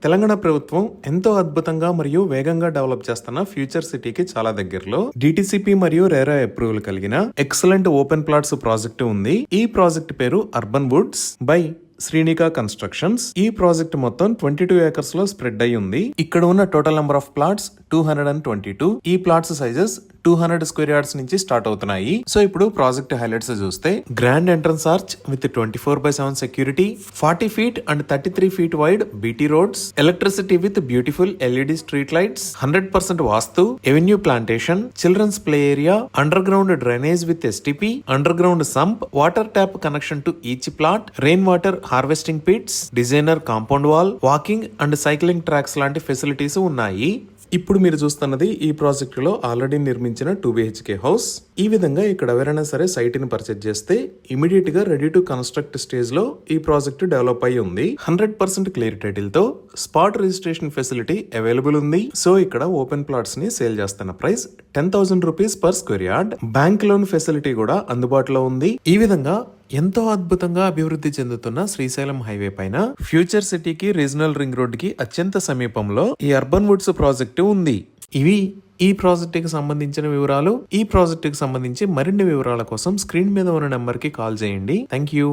తెలంగాణ ప్రభుత్వం ఎంతో అద్భుతంగా మరియు వేగంగా డెవలప్ చేస్తున్న ఫ్యూచర్ సిటీకి చాలా దగ్గరలో డిటిసిపి మరియు రేరా అప్రూవల్ కలిగిన ఎక్సలెంట్ ఓపెన్ ప్లాట్స్ ప్రాజెక్టు ఉంది. ఈ ప్రాజెక్ట్ పేరు urban Woods by Srinika constructions. ఈ ప్రాజెక్ట్ మొత్తం 22 ఏకర్స్ లో స్ప్రెడ్ అయి ఉంది. ఇక్కడ ఉన్న టోటల్ నెంబర్ ఆఫ్ ప్లాట్స్ 222. ఈ ప్లాట్స్ సైజెస్ 200 స్క్వేర్ యార్డ్స్ నుంచి స్టార్ట్ అవుతున్నాయి. సో ఇప్పుడు ప్రాజెక్ట్ హైలైట్స్ చూస్తే grand entrance arch with 24/7 security, 40 feet and 33 feet wide BT roads, electricity with beautiful LED street lights, 100% vastu, avenue plantation, children's play area, underground drainage with STP, underground sump, water tap connection to each plot, rain water harvesting pits, designer compound wall, walking and cycling tracks లాంటి facilities ఉన్నాయి. ఇప్పుడు మీరు చూస్తున్నది ఈ project లో already నిర్మించిన 2 BHK house. ఈ విధంగా ఇక్కడ ఎవరైనా సరే సైట్ ని పర్చేజ్ చేస్తే ఇమీడియట్ గా రెడీ టు కన్స్ట్రక్ట్ స్టేజ్ లో ఈ ప్రాజెక్ట్ డెవలప్ అయి ఉంది. 100% క్లియర్ టైటిల్ తో స్పాట్ రిజిస్ట్రేషన్ ఫెసిలిటీ అవైలబుల్ ఉంది. సో ఇక్కడ ఓపెన్ ప్లాట్స్ ని సేల్ చేస్తున్న price 10,000 rupees per square yard. Bank loan facility కూడా అందుబాటులో ఉంది. ఈ విధంగా ఎంతో అద్భుతంగా అభివృద్ధి చెందుతున్న శ్రీశైలం హైవే పైన ఫ్యూచర్ సిటీకి రీజనల్ రింగ్ రోడ్ కి అత్యంత సమీపంలో ఈ అర్బన్ వుడ్స్ ప్రాజెక్టు ఉంది. ఇవి ఈ ప్రాజెక్ట్ కి సంబంధించిన వివరాలు. ఈ ప్రాజెక్ట్ కి సంబంధించి మరిన్ని వివరాల కోసం స్క్రీన్ మీద ఉన్న నెంబర్ కి కాల్ చేయండి. Thank you.